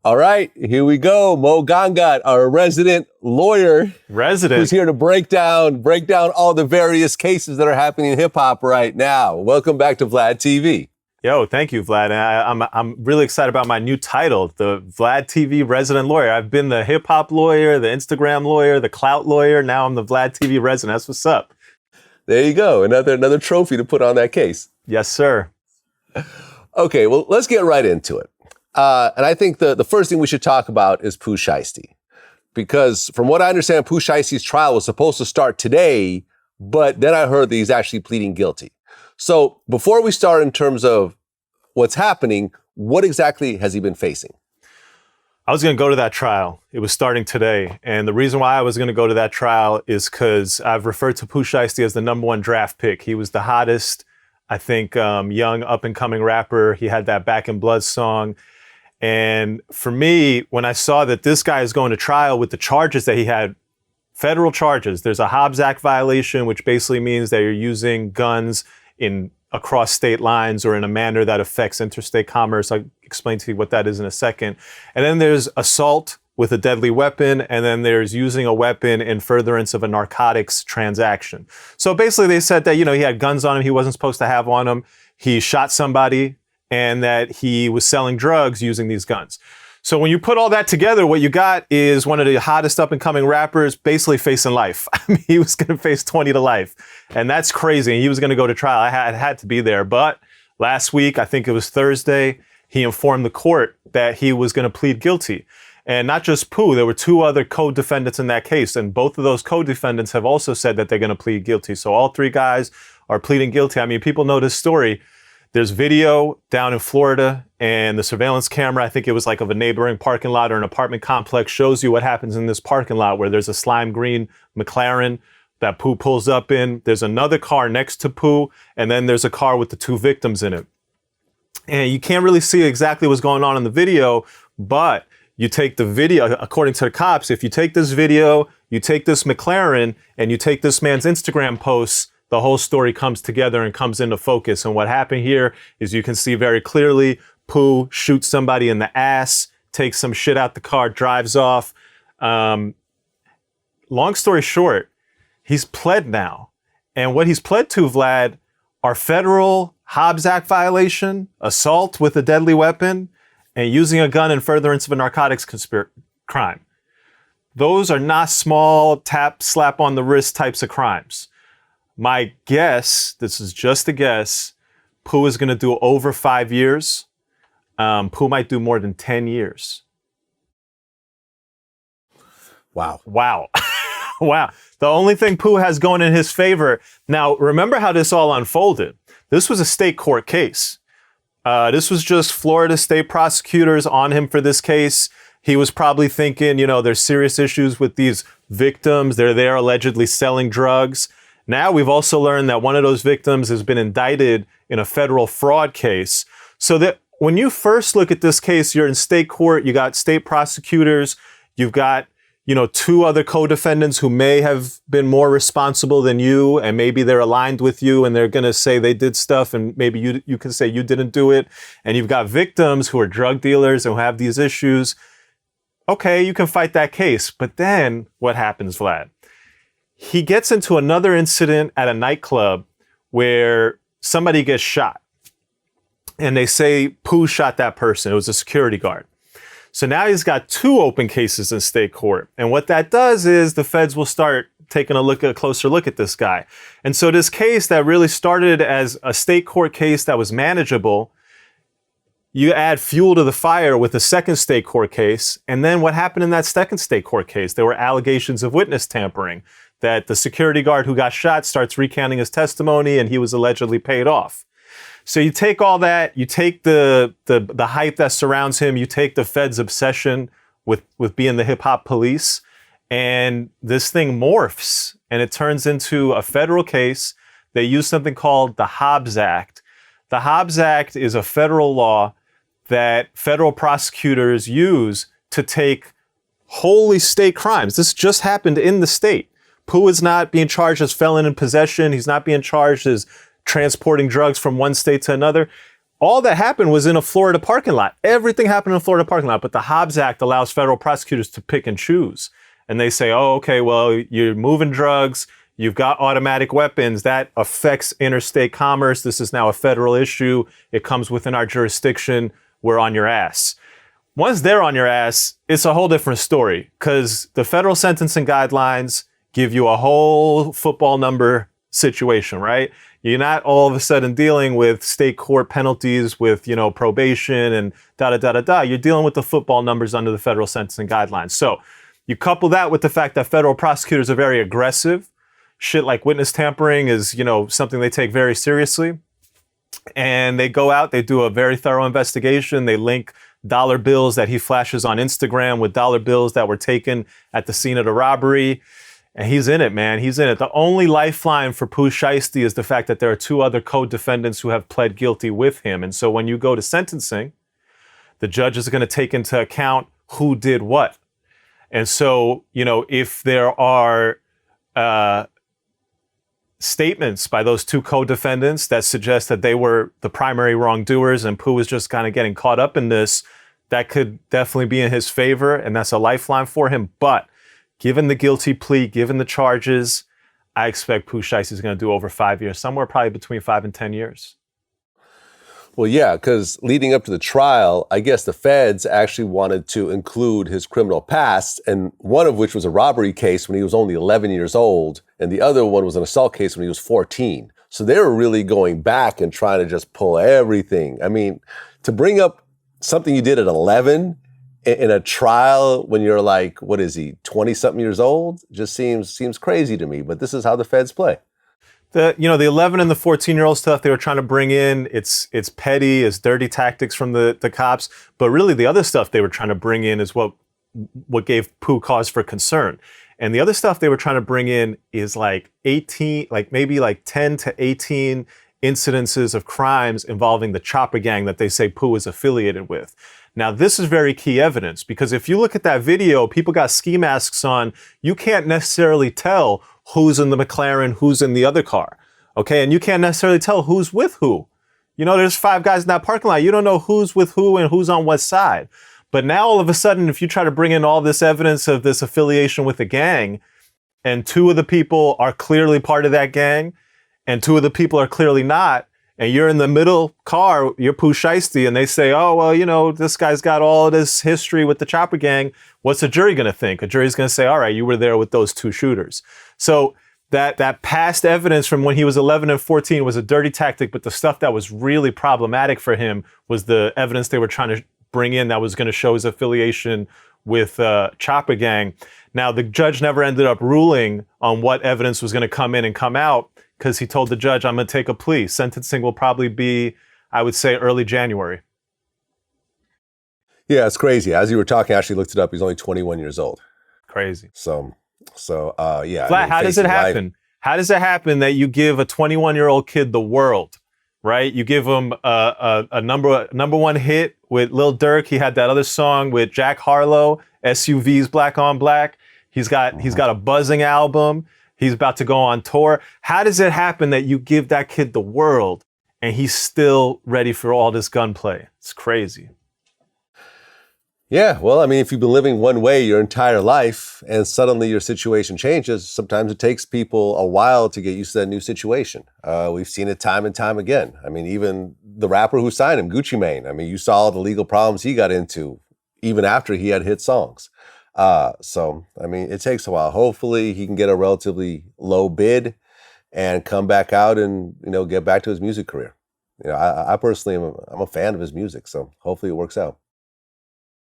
All right, here we go. Moe Gangat, our resident lawyer, who's here to break down all the various cases that are happening in hip hop right now. Welcome back to Vlad TV. Yo, thank you, Vlad. And I'm really excited about my new title, the Vlad TV resident lawyer. I've been the hip hop lawyer, the Instagram lawyer, the clout lawyer. Now I'm the Vlad TV resident. That's what's up. There you go. Another trophy to put on that case. Yes, sir. Okay, well, let's get right into it. And I think the first thing we should talk about is Pooh Shiesty. Because from what I understand, Pooh Shiesty's trial was supposed to start today, but then I heard that he's actually pleading guilty. So before we start in terms of what's happening, what exactly has he been facing? I was going to go to that trial. It was starting today. And the reason why I was going to go to that trial is because I've referred to Pooh Shiesty as the #1 draft pick. He was the hottest, I think, young up-and-coming rapper. He had that Back in Blood song. And for me, when I saw that this guy is going to trial with the charges that he had, federal charges, there's a Hobbs Act violation, which basically means that you're using guns across state lines or in a manner that affects interstate commerce. I'll explain to you what that is in a second. And then there's assault with a deadly weapon, and then there's using a weapon in furtherance of a narcotics transaction. So basically they said that, he had guns on him he wasn't supposed to have on him. He shot somebody, and that he was selling drugs using these guns. So when you put all that together, what you got is one of the hottest up-and-coming rappers basically facing life. I mean, he was going to face 20 to life, and that's crazy. And he was going to go to trial. I had to be there. But last week, I think it was Thursday, he informed the court that he was going to plead guilty. And not just Pooh, there were 2 other co-defendants in that case. And both of those co-defendants have also said that they're going to plead guilty. So all 3 guys are pleading guilty. I mean, people know this story. There's video down in Florida, and the surveillance camera, I think it was like of a neighboring parking lot or an apartment complex, shows you what happens in this parking lot where there's a slime green McLaren that Pooh pulls up in. There's another car next to Pooh, and then there's a car with the 2 victims in it. And you can't really see exactly what's going on in the video, but you take the video, according to the cops, if you take this video, you take this McLaren, and you take this man's Instagram posts, the whole story comes together and comes into focus. And what happened here is you can see very clearly Pooh shoots somebody in the ass, takes some shit out the car, drives off. Long story short, he's pled now. And what he's pled to, Vlad, are federal Hobbs Act violation, assault with a deadly weapon, and using a gun in furtherance of a narcotics crime. Those are not small slap on the wrist types of crimes. My guess, this is just a guess, Pooh is going to do over 5 years. Pooh might do more than 10 years. Wow. Wow. Wow. The only thing Pooh has going in his favor. Now, remember how this all unfolded. This was a state court case. This was just Florida state prosecutors on him for this case. He was probably thinking, there's serious issues with these victims. They're there allegedly selling drugs. Now we've also learned that one of those victims has been indicted in a federal fraud case. So that when you first look at this case, you're in state court, you got state prosecutors, you've got, 2 other co-defendants who may have been more responsible than you, and maybe they're aligned with you and they're going to say they did stuff, and maybe you can say you didn't do it. And you've got victims who are drug dealers and who have these issues. Okay, you can fight that case. But then what happens, Vlad? He gets into another incident at a nightclub where somebody gets shot. And they say Pooh shot that person. It was a security guard. So now he's got 2 open cases in state court. And what that does is the feds will start taking a closer look at this guy. And so this case that really started as a state court case that was manageable, you add fuel to the fire with a second state court case. And then what happened in that second state court case? There were allegations of witness tampering, that the security guard who got shot starts recanting his testimony and he was allegedly paid off. So you take all that, you take the hype that surrounds him, you take the Fed's obsession with being the hip hop police, and this thing morphs and it turns into a federal case. They use something called the Hobbs Act. The Hobbs Act is a federal law that federal prosecutors use to take wholly state crimes. This just happened in the state. Pooh is not being charged as felon in possession. He's not being charged as transporting drugs from one state to another. all that happened was in a Florida parking lot. Everything happened in a Florida parking lot, but the Hobbs Act allows federal prosecutors to pick and choose. And they say, oh, okay, well, you're moving drugs, you've got automatic weapons, that affects interstate commerce. This is now a federal issue. It comes within our jurisdiction. We're on your ass. Once they're on your ass, it's a whole different story, because the federal sentencing guidelines give you a whole football number situation, right? You're not all of a sudden dealing with state court penalties with, probation and da-da-da-da-da. You're dealing with the football numbers under the federal sentencing guidelines. So you couple that with the fact that federal prosecutors are very aggressive. Shit like witness tampering is, something they take very seriously. And they go out, they do a very thorough investigation. They link dollar bills that he flashes on Instagram with dollar bills that were taken at the scene of the robbery. And he's in it, man. He's in it. The only lifeline for Pooh Shiesty is the fact that there are 2 other co-defendants who have pled guilty with him. And so when you go to sentencing, the judge is going to take into account who did what. And so, if there are statements by those 2 co-defendants that suggest that they were the primary wrongdoers and Pooh is just kind of getting caught up in this, that could definitely be in his favor. And that's a lifeline for him. But given the guilty plea, given the charges, I expect Pooh Shiesty is going to do over 5 years, somewhere probably between 5 and 10 years. Well, yeah, because leading up to the trial, I guess the feds actually wanted to include his criminal past, and one of which was a robbery case when he was only 11 years old, and the other one was an assault case when he was 14. So they were really going back and trying to just pull everything. I mean, to bring up something you did at 11 in a trial when you're like, what is he, 20-something years old, just seems crazy to me. But this is how the feds play. The 11 and the 14-year-old stuff they were trying to bring in, it's petty, it's dirty tactics from the cops. But really the other stuff they were trying to bring in is what gave Pooh cause for concern. And the other stuff they were trying to bring in is like 10 to 18 incidences of crimes involving the Chopper Gang that they say Pooh is affiliated with. Now, this is very key evidence, because if you look at that video, people got ski masks on. You can't necessarily tell who's in the McLaren, who's in the other car, okay? And you can't necessarily tell who's with who. There's 5 guys in that parking lot. You don't know who's with who and who's on what side. But now all of a sudden, if you try to bring in all this evidence of this affiliation with a gang, and 2 of the people are clearly part of that gang, and 2 of the people are clearly not, and you're in the middle car, you're Pooh Shiesty, and they say, oh, well, this guy's got all of this history with the Chopper Gang. What's a jury going to think? A jury's going to say, all right, you were there with those 2 shooters. So that past evidence from when he was 11 and 14 was a dirty tactic, but the stuff that was really problematic for him was the evidence they were trying to bring in that was going to show his affiliation with Chopper Gang. Now, the judge never ended up ruling on what evidence was going to come in and come out, because he told the judge, I'm going to take a plea. Sentencing will probably be, I would say, early January. Yeah, it's crazy. As you were talking, I actually looked it up. He's only 21 years old. Crazy. So yeah. Flat, how does it happen? How does it happen that you give a 21-year-old kid the world, right? You give him a number 1 hit with Lil Durk. He had that other song with Jack Harlow, SUVs Black on Black. He's got a buzzing album. He's about to go on tour. How does it happen that you give that kid the world and he's still ready for all this gunplay? It's crazy. Yeah, well, I mean, if you've been living one way your entire life and suddenly your situation changes, sometimes it takes people a while to get used to that new situation. We've seen it time and time again. I mean, even the rapper who signed him, Gucci Mane, I mean, you saw all the legal problems he got into even after he had hit songs. So, I mean, it takes a while. Hopefully he can get a relatively low bid and come back out and, get back to his music career. I personally I'm a fan of his music, so hopefully it works out.